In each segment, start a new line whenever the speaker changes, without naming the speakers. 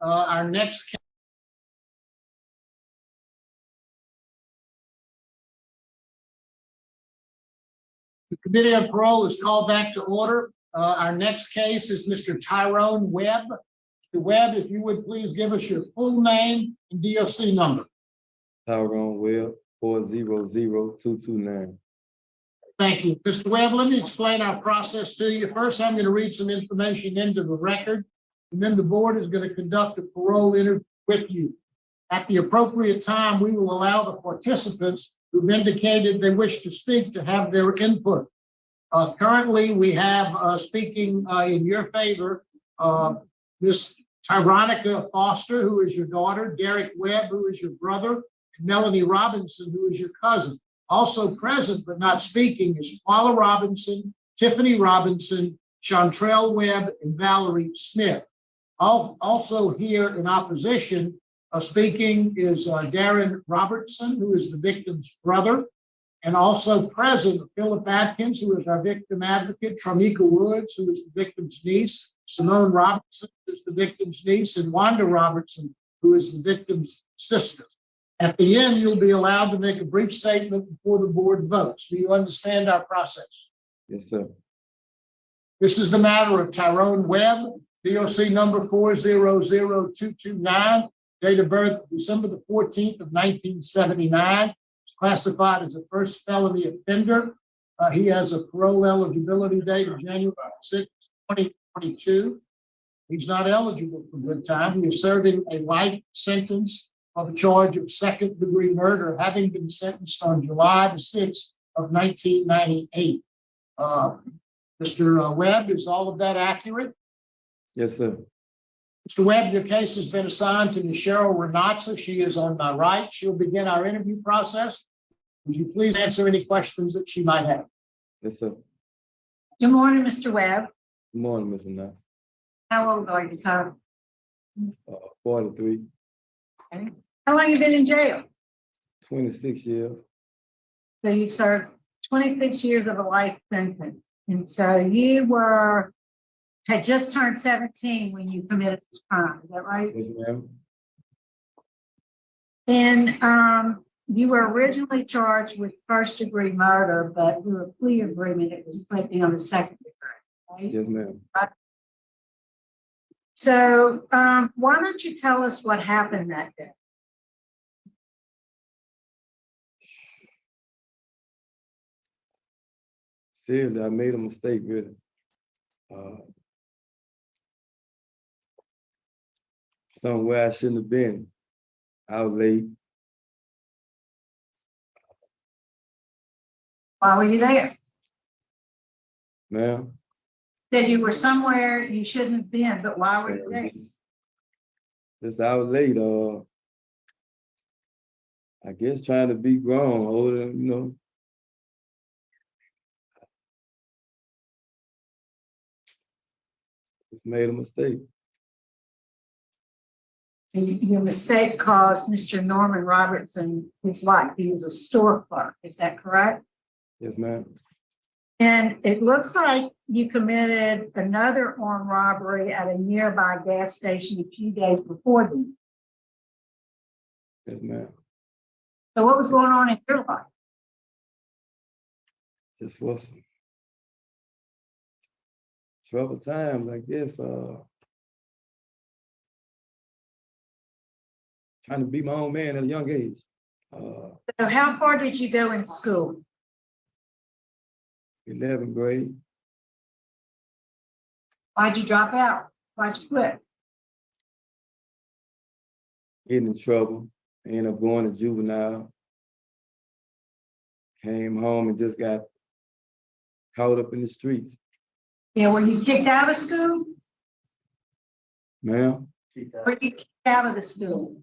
Our next The Committee on Parole is called back to order. Our next case is Mr. Tyrone Webb. Mr. Webb, if you would please give us your full name and DOC number.
Tyrone Webb, 400229.
Thank you. Mr. Webb, let me explain our process to you. First, I'm going to read some information into the record, and then the board is going to conduct a parole interview with you. At the appropriate time, we will allow the participants who've indicated they wish to speak to have their input. Currently, we have speaking in your favor, Ms. Tyronica Foster, who is your daughter, Derek Webb, who is your brother, and Melanie Robinson, who is your cousin. Also present but not speaking is Paula Robinson, Tiffany Robinson, Chantrell Webb, and Valerie Smith. Also here in opposition speaking is Darren Robertson, who is the victim's brother, and also present Philip Atkins, who is our victim advocate, Tramika Woods, who is the victim's niece, Simone Robertson, who is the victim's niece, and Wanda Robertson, who is the victim's sister. At the end, you'll be allowed to make a brief statement before the board votes. Do you understand our process?
Yes, sir.
This is the matter of Tyrone Webb, DOC number 400229, date of birth December the 14th of 1979. He's classified as a first felony offender. He has a parole eligibility date of January 6, 2022. He's not eligible for good time. He is serving a life sentence of a charge of second-degree murder, having been sentenced on July the 6th of 1998. Mr. Webb, is all of that accurate?
Yes, sir.
Mr. Webb, your case has been assigned to Ms. Cheryl Renatza. She is on my right. She'll begin our interview process. Would you please answer any questions that she might have?
Yes, sir.
Good morning, Mr. Webb.
Good morning, Mr. Nass.
How old are you, sir?
43,
Okay. How long you been in jail?
26 years.
So you served 26 years of a life sentence. And so you had just turned 17 when you committed this crime. Is that right?
Yes, ma'am.
And you were originally charged with first-degree murder, but through a plea agreement, it was put down to second degree. Right?
Yes, ma'am.
So why don't you tell us what happened that day?
Seriously, I made a mistake, really. Somewhere I shouldn't have been. I was late.
Why were you there?
Ma'am.
That you were somewhere you shouldn't have been, but why were you there?
Just I was late. I guess trying to be grown, older, just made a mistake.
And your mistake caused Mr. Norman Robertson his life. He was a store clerk. Is that correct?
Yes, ma'am.
And it looks like you committed another armed robbery at a nearby gas station a few days before then.
Yes, ma'am.
So what was going on in your life?
Just was some troubled times like this. Trying to be my own man at a young age.
So how far did you go in school?
11th grade.
Why'd you drop out? Why'd you quit?
Getting in trouble. Ended up going to juvenile. Came home and just got caught up in the streets.
Yeah, were you kicked out of school?
Ma'am?
Were you kicked out of the school?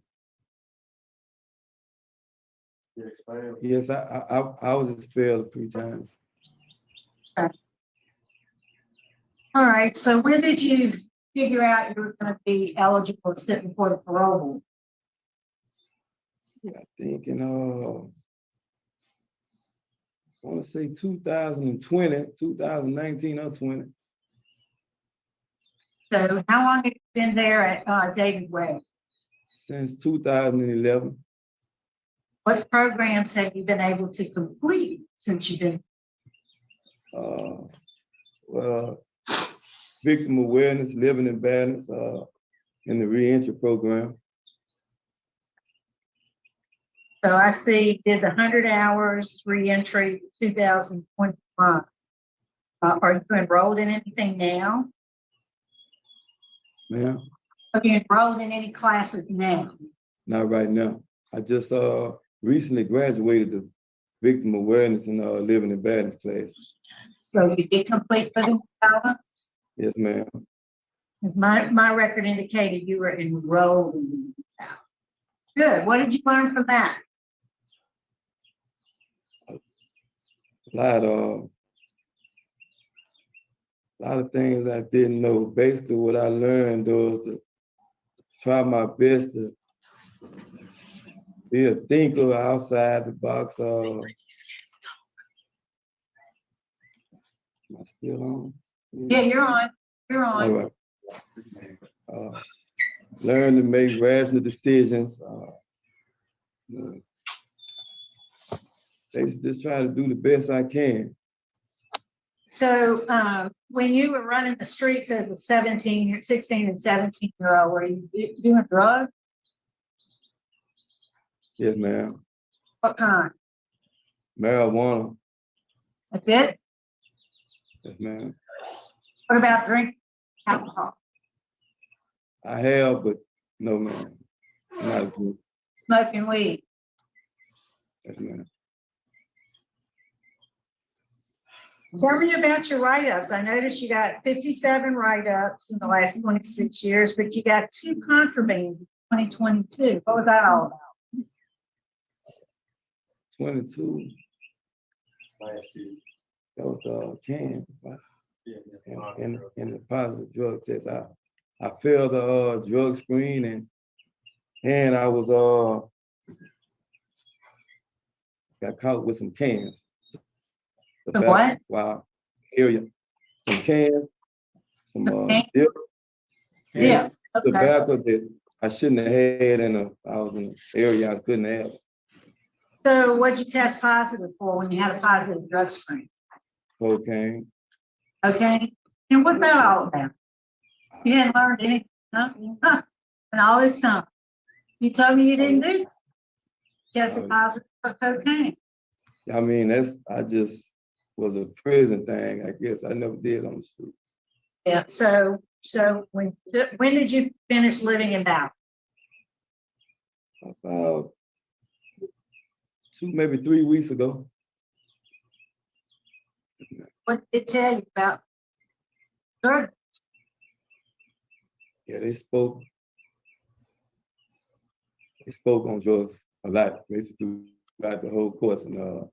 Yes, I was expelled 3 times.
All right, so when did you figure out you were going to be eligible to sit before the parole board?
I think in, I want to say 2020, 2019 or 20.
So how long have you been there at David Webb?
Since 2011.
What programs have you been able to complete since you've been?
Well, victim awareness, living in balance, in the reentry program.
So I see there's 100 hours reentry 2021. Are you enrolled in anything now?
Ma'am,
Are you enrolled in any classes now?
not right now. I just recently graduated the victim awareness and living in balance class.
So you did complete living balance?
Yes, ma'am.
Because my record indicated you were enrolled in living balance. Good. What did you learn from that?
A lot of things I didn't know. Basically, what I learned was to try my best to be a thinker outside the box. Am I still on?
Yeah, you're on. You're
All
on.
right. Learn to make rational decisions. Basically, just try to do the best I can.
So when you were running the streets as a 16 and 17-year-old, were you doing drugs?
Yes, ma'am.
What kind?
Marijuana.
That's it?
Yes, ma'am.
What about drinking alcohol?
I have, but no, ma'am. Not a group.
Smoking weed?
Yes, ma'am.
Tell me about your write-ups. I noticed you got 57 write-ups in the last 26 years, but you got 2 contrabands in 2022. What was that all about?
22. Last year. That was the can. And the positive drug test. I failed the drug screen and I was got caught with some cans.
The what?
Wow. Area. Some cans, some dip.
Yeah. Okay.
Tobacco that I shouldn't have had I was in an area I couldn't have.
So what'd you test positive for when you had a positive drug screen?
Cocaine.
Okay. And what's that all about? You hadn't learned anything, huh? And all this time. You told me you didn't do that. Tested positive for cocaine.
I mean, I just was a prison thing, I guess. I never did on the street.
Yeah. So when did you finish living in Dallas?
About 2, maybe 3 weeks ago.
What did it tell you about drug?
Yeah, they spoke on drugs a lot, basically throughout the whole course. And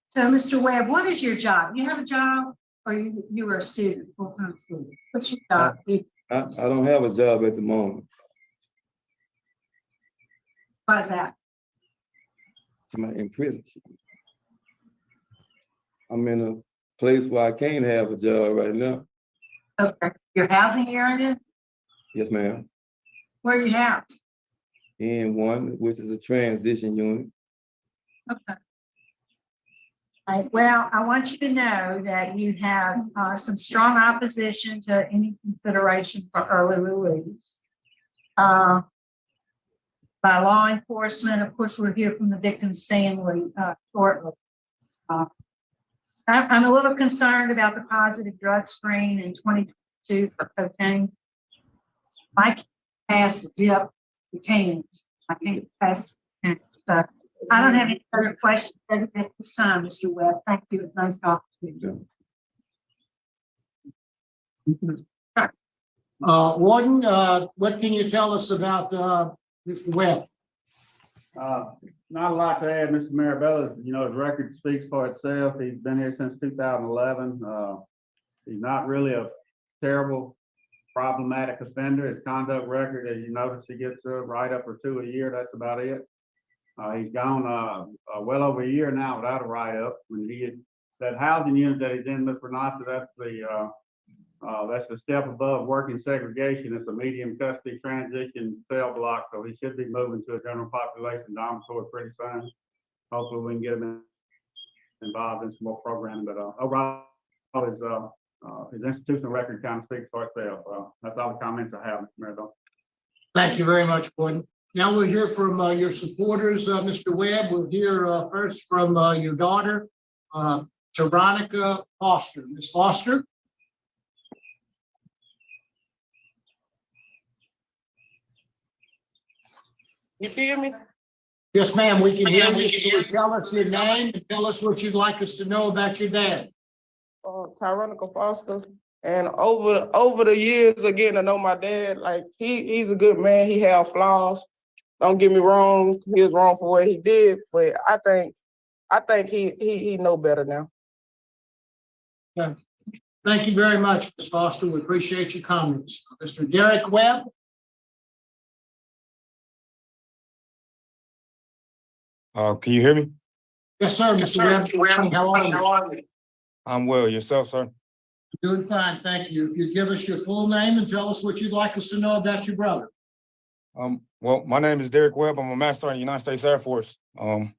So, Mr. Webb, what is your job? You have a job, or you were a student, full-time student? What's your job?
I don't have a job at the moment.
Why is that?
In prison. I'm in a place where I can't have a job right now.
Okay. Your housing area?
Yes, ma'am.
Where are you housed?
In one, which is a transition unit.
Okay. Well, I want you to know that you have some strong opposition to any consideration for early release. By law enforcement, of course, we'll hear from the victim's family shortly. I'm a little concerned about the positive drug screen in 2022 for cocaine. I can't pass the dip, the cans. I can't pass the cans. So I don't have any other questions at this time, Mr. Webb. Thank you. It's nice talking to you.
Warden, what can you tell us about Mr. Webb?
Not a lot to add, Mr. Marabella. You know, his record speaks for itself. He's been here since 2011. He's not really a terrible, problematic offender. His conduct record, as you notice, he gets a write-up or 2 a year. That's about it. He's gone well over a year now without a write-up. When that housing unit that he's in, Mr. Renata, that's the That's a step above working segregation. It's a medium custody transition cell block, so he should be moving to a general population dormitory pretty soon. Hopefully we can get him involved in some more programming, but overall, his institutional record kind of speaks for itself. That's all the comments I have, Mr. Mayor.
Thank you very much, Gordon. Now we'll hear from your supporters, Mr. Webb. We'll hear first from your daughter, Veronica Foster. Ms. Foster?
You hear me?
Yes, ma'am, we can hear you. Can you tell us your name and tell us what you'd like us to know about your dad?
Tyrone Foster. And over the years, again, I know my dad, like he's a good man. He had flaws. Don't get me wrong, he was wrong for what he did, but I think he know better now.
Yeah. Thank you very much, Ms. Foster. We appreciate your comments. Mr. Derek Webb?
Can you hear me?
Yes, sir, Mr. Webb. How are you?
I'm well. Yourself, sir?
Doing fine, thank you. If you give us your full name and tell us what you'd like us to know about your brother.
Well, my name is Derek Webb. I'm a master in the United States Air Force. I'm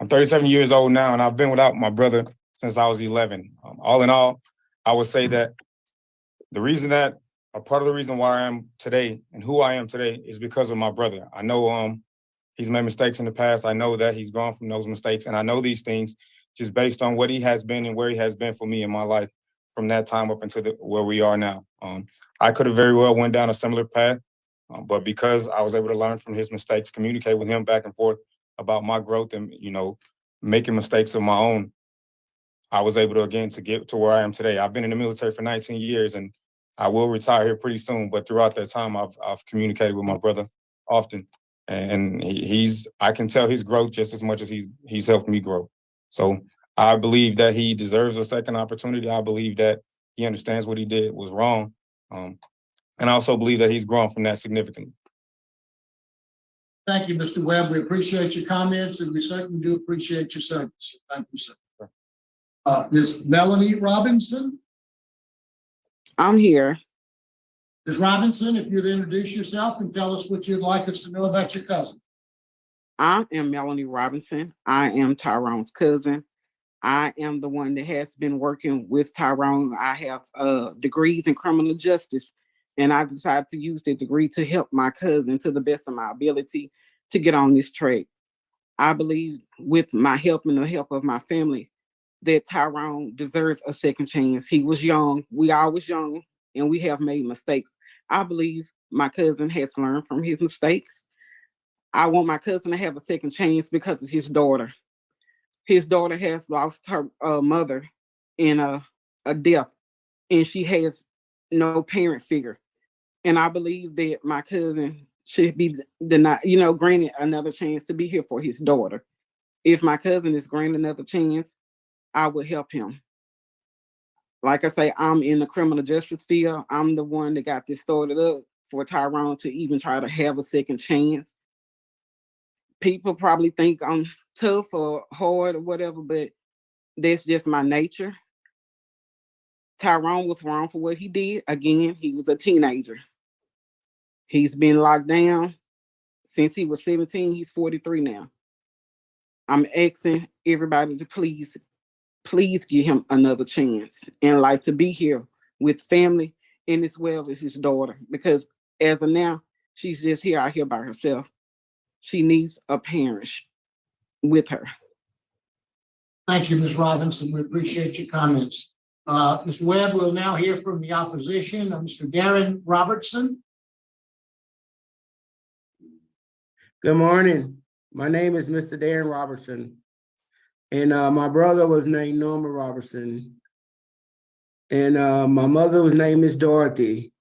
37 years old now, and I've been without my brother since I was 11. All in all, I would say that a part of the reason why I am today and who I am today is because of my brother. I know he's made mistakes in the past. I know that he's gone from those mistakes, and I know these things just based on what he has been and where he has been for me in my life from that time up until where we are now. I could have very well went down a similar path, but because I was able to learn from his mistakes, communicate with him back and forth about my growth and, making mistakes of my own, I was able to, again, to get to where I am today. I've been in the military for 19 years and I will retire here pretty soon, but throughout that time, I've communicated with my brother often. And I can tell his growth just as much as he's helped me grow. So I believe that he deserves a second opportunity. I believe that he understands what he did was wrong. And I also believe that he's grown from that significantly.
Thank you, Mr. Webb. We appreciate your comments and we certainly do appreciate your service. Thank you, sir. Ms. Melanie Robinson.
I'm here.
Ms. Robinson, if you'd introduce yourself and tell us what you'd like us to know about your cousin.
I am Melanie Robinson. I am Tyrone's cousin. I am the one that has been working with Tyrone. I have degrees in criminal justice, and I decided to use the degree to help my cousin to the best of my ability to get on this track. I believe with my help and the help of my family that Tyrone deserves a second chance. He was young. We all was young, and we have made mistakes. I believe my cousin has learned from his mistakes. I want my cousin to have a second chance because of his daughter. His daughter has lost her mother in a death, and she has no parent figure. And I believe that my cousin should be denied, granted another chance to be here for his daughter. If my cousin is granted another chance, I will help him. Like I say, I'm in the criminal justice field. I'm the one that got this started up for Tyrone to even try to have a second chance. People probably think I'm tough or hard or whatever, but that's just my nature. Tyrone was wrong for what he did. Again, he was a teenager. He's been locked down since he was 17. He's 43 now. I'm asking everybody to please give him another chance in life to be here with family and as well as his daughter. Because as of now, she's just here out here by herself. She needs a parent with her.
Thank you, Ms. Robinson. We appreciate your comments. Mr. Webb, we'll now hear from the opposition, Mr. Darren Robertson.
Good morning. My name is Mr. Darren Robertson. And my brother was named Norman Robertson. And my mother was named Miss Dorothy.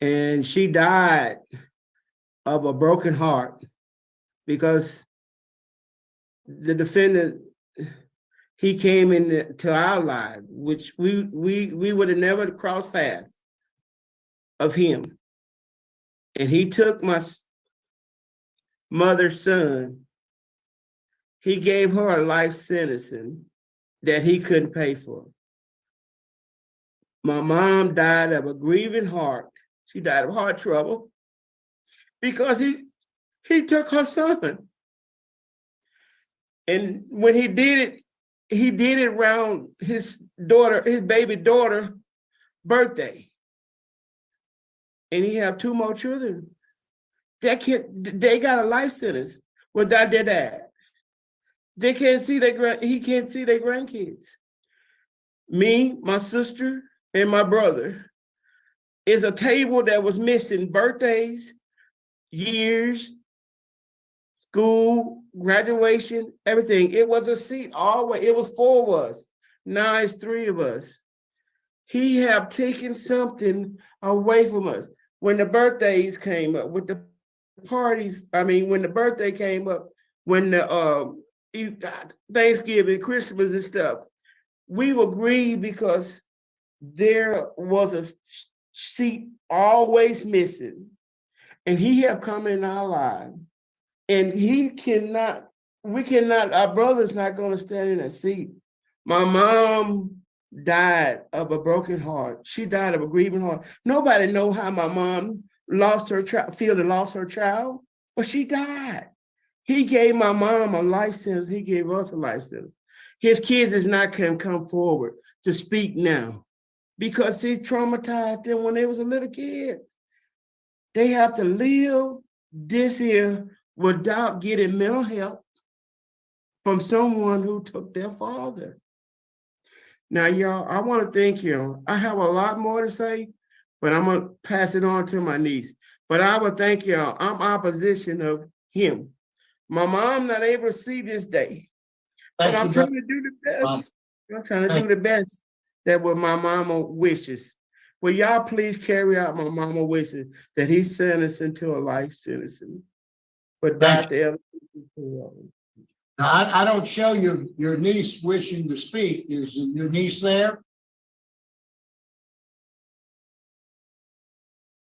And she died of a broken heart because the defendant, he came into our lives, which we would have never crossed paths of him. And he took my mother's son. He gave her a life sentence that he couldn't pay for. My mom died of a grieving heart. She died of heart trouble because he took her son. And when he did it around his baby daughter birthday. And he have 2 more children. They got a life sentence without their dad. He can't see their grandkids. Me, my sister, and my brother is a table that was missing birthdays, years, school, graduation, everything. It was a seat always. It was 4 of us. Now it's 3 of us. He have taken something away from us. When the birthdays came up, with the parties, when the birthday came up, when the Thanksgiving, Christmas and stuff, we were grieved because there was a seat always missing. And he have come in our lives. And our brother's not gonna stand in a seat. My mom died of a broken heart. She died of a grieving heart. Nobody know how my mom lost her child, but she died. He gave my mom a life sentence. He gave us a life sentence. His kids is not can come forward to speak now because he traumatized them when they was a little kid. They have to live this year without getting mental help from someone who took their father. Now, y'all, I want to thank you. I have a lot more to say, but I'm going to pass it on to my niece. But I would thank y'all. I'm opposition of him. My mom not able to see this day, but I'm trying to do the best. I'm trying to do the best that what my mama wishes. Will y'all please carry out my mama wishes that he's sentenced into a life sentence? But Dr.
I don't show your niece wishing to speak. Is your niece there?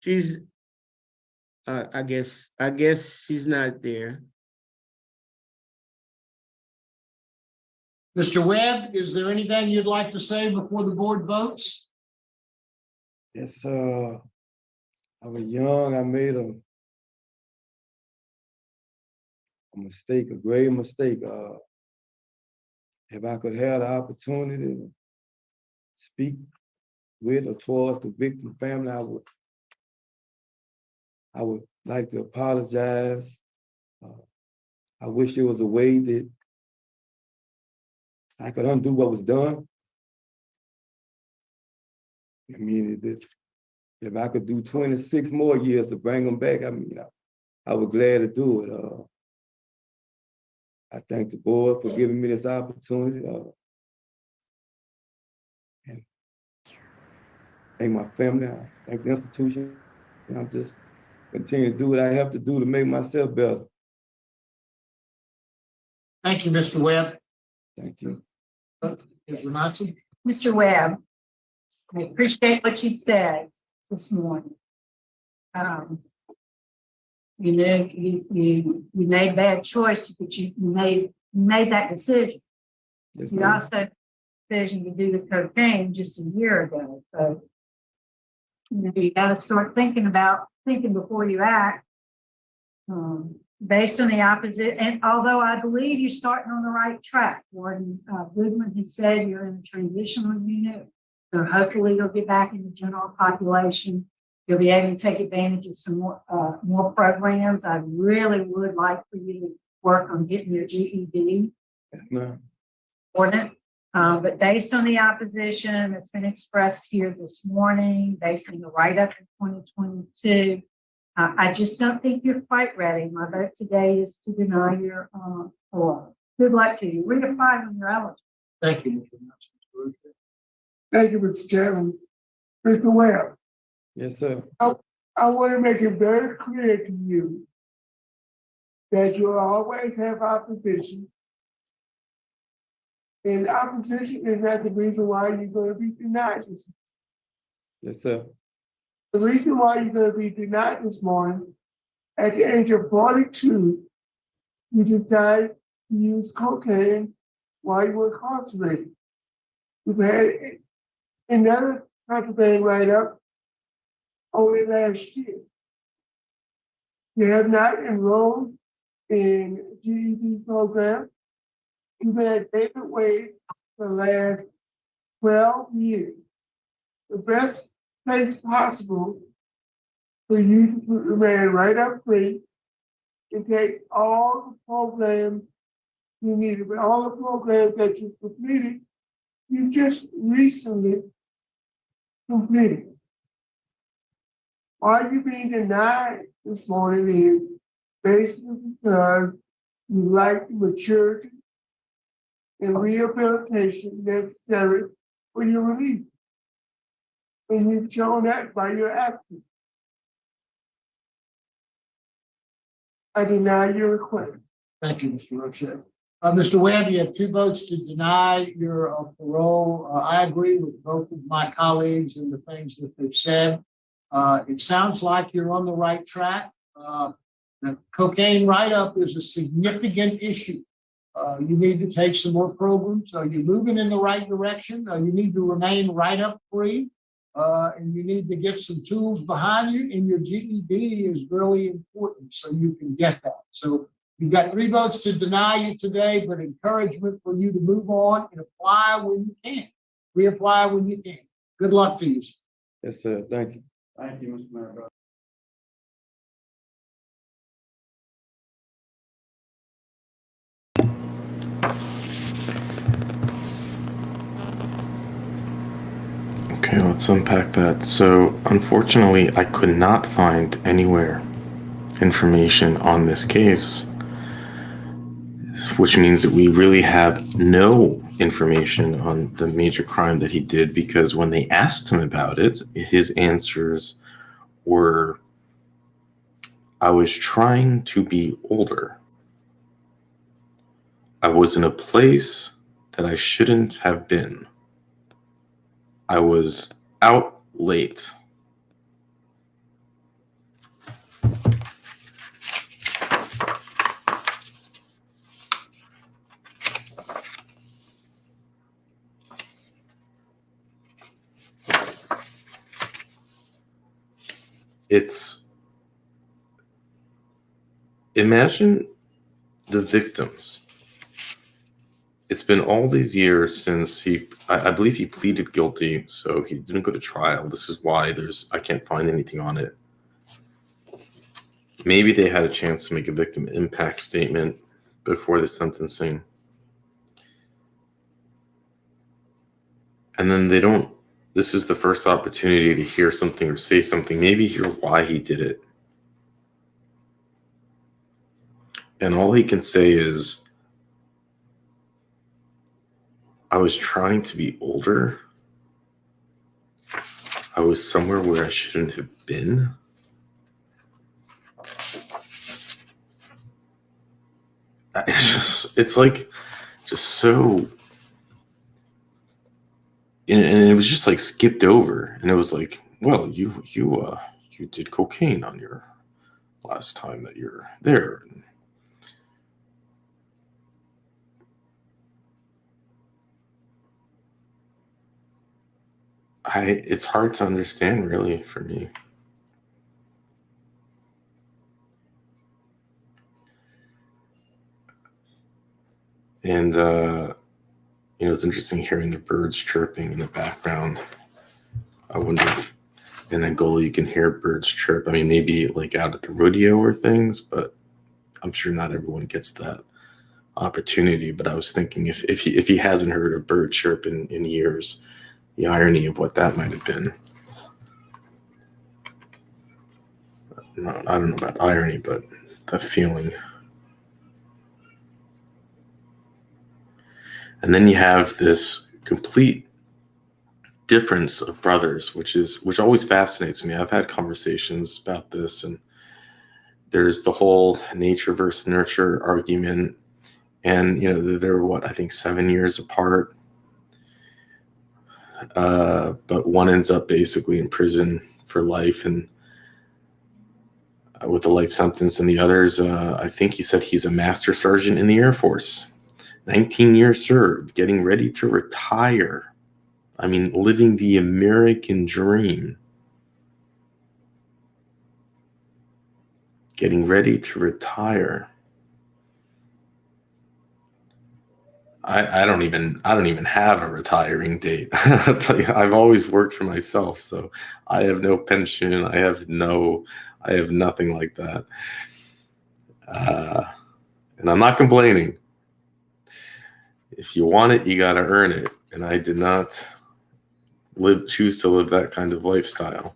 She's, I guess she's not there.
Mr. Webb, is there anything you'd like to say before the board votes?
Yes, I was young. I made a mistake, a grave mistake. If I could have the opportunity to speak with or towards the victim family, I would like to apologize. I wish there was a way that I could undo what was done. If I could do 26 more years to bring them back, I was glad to do it. I thank the board for giving me this opportunity. And thank my family, I thank the institution. And I'm just continue to do what I have to do to make myself better.
Thank you, Mr. Webb.
Thank you.
Mr. Webb, I appreciate what you said this morning. You know, you made bad choice, but you made that decision.
Yes,
You
ma'am.
also decision to do the cocaine just a year ago. So you got to start thinking before you act. Based on the opposite, and although I believe you're starting on the right track, Warden Goodwin has said you're in a transitional unit, so hopefully you'll get back in the general population. You'll be able to take advantage of some more programs. I really would like for you to work on getting your GED.
Yes, ma'am.
But based on the opposition that's been expressed here this morning, based on the write-up in 2022, I just don't think you're quite ready. My vote today is to deny your parole. Good luck to you. Reapply when you're eligible.
Thank you, Mr. Johnson.
Thank you, Mr. Chairman. Mr. Webb,
Yes, sir.
I want to make it very clear to you that you will always have opposition. And opposition is not the reason why you're going to be denied this.
Yes, sir.
The reason why you're going to be denied this morning, at the age of 42, you decided to use cocaine while you were incarcerated. You've had another contraband write-up only last year. You have not enrolled in GED program. You've been at David Wade for the last 12 years. The best place possible for you to remain right up free and take all the programs you needed, but all the programs that you completed, you just recently completed. Why you being denied this morning is basically because you lack the maturity and rehabilitation necessary for your release. And you've shown that by your actions. I deny your request.
Thank you, Mr. Rochelle. Mr. Webb, you have 2 votes to deny your parole. I agree with both of my colleagues and the things that they've said. It sounds like you're on the right track. The cocaine write-up is a significant issue. You need to take some more programs. You're moving in the right direction. You need to remain write-up free. And you need to get some tools behind you, and your GED is really important so you can get that. So you've got 3 votes to deny you today, but encouragement for you to move on and apply when you can. Reapply when you can. Good luck to you.
Yes, sir. Thank you.
Thank you, Mr. Mayor.
Okay, let's unpack that. So, unfortunately, I could not find anywhere information on this case, which means that we really have no information on the major crime that he did, because when they asked him about it, his answers were, I was trying to be older. I was in a place that I shouldn't have been. I was out late. Imagine the victims. It's been all these years since I believe he pleaded guilty, so he didn't go to trial. This is why I can't find anything on it. Maybe they had a chance to make a victim impact statement before the sentencing. And then this is the first opportunity to hear something or say something, maybe hear why he did it. And all he can say is, I was trying to be older. I was somewhere where I shouldn't have been. It's like, just so, and it was just like skipped over. And it was like, well, you did cocaine on your last time that you're there. It's hard to understand, really, for me. And, it's interesting hearing the birds chirping in the background. I wonder if in Angola you can hear birds chirp. I mean, maybe like out at the rodeo or things, but I'm sure not everyone gets that opportunity. But I was thinking if he hasn't heard a bird chirp in years, the irony of what that might have been. No, I don't know about irony, but the feeling. And then you have this complete difference of brothers, which always fascinates me. I've had conversations about this, and there's the whole nature versus nurture argument. And, they're I think 7 years apart. But one ends up basically in prison for life and with a life sentence, and the others, I think he said he's a master sergeant in the Air Force, 19 years served, getting ready to retire. I mean, living the American dream. Getting ready to retire. I don't even have a retiring date. It's like I've always worked for myself, so I have no pension. I have nothing like that. And I'm not complaining. If you want it, you got to earn it. And I did not choose to live that kind of lifestyle.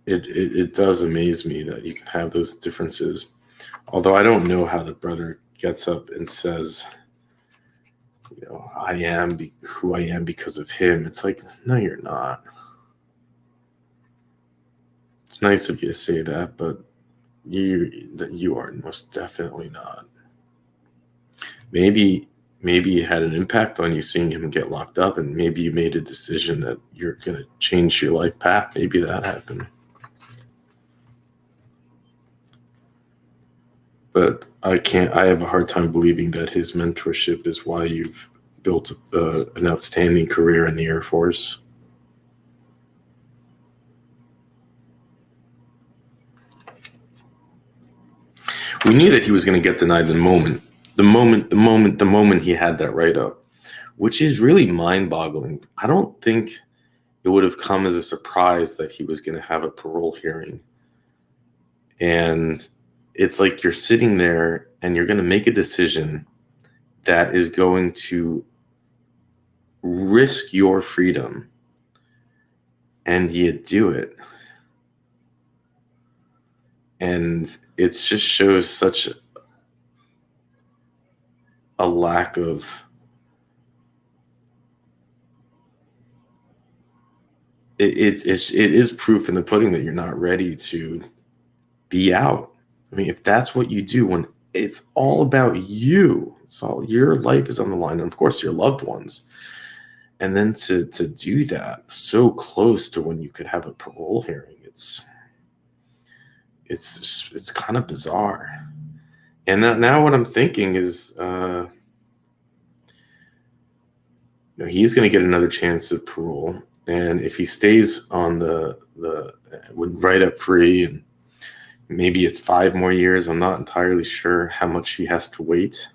It does amaze me that you can have those differences. Although I don't know how the brother gets up and says, you know, I am who I am because of him. It's like, no, you're not. It's nice of you to say that, but you are most definitely not. Maybe it had an impact on you seeing him get locked up, and maybe you made a decision that you're going to change your life path. Maybe that happened. But I have a hard time believing that his mentorship is why you've built an outstanding career in the Air Force. We knew that he was going to get denied the moment he had that write-up, which is really mind-boggling. I don't think it would have come as a surprise that he was going to have a parole hearing. And it's like you're sitting there and you're going to make a decision that is going to risk your freedom, and you do it. And it just shows such a lack of it is proof in the pudding that you're not ready to be out. I mean, if that's what you do when it's all about you, it's all your life is on the line, and of course your loved ones. And then to do that so close to when you could have a parole hearing, it's kind of bizarre. And now what I'm thinking is, he's going to get another chance at parole, and if he stays on the write up free, and maybe it's 5 more years, I'm not entirely sure how much he has to wait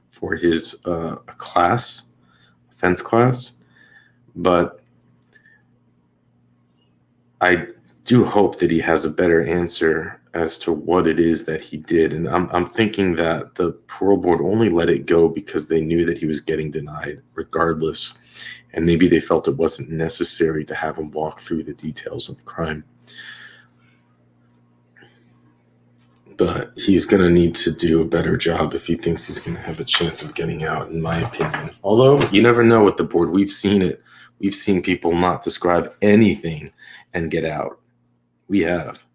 for his offense class, but I do hope that he has a better answer as to what it is that he did. And I'm thinking that the parole board only let it go because they knew that he was getting denied regardless. And maybe they felt it wasn't necessary to have him walk through the details of the crime. But he's going to need to do a better job if he thinks he's going to have a chance of getting out, in my opinion. Although you never know with the board. We've seen it. We've seen people not describe anything and get out. We have.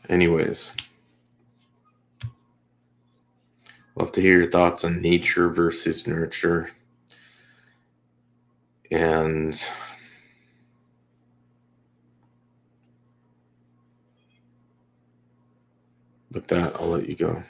Anyways, love to hear your thoughts on nature versus nurture. And with that, I'll let you go.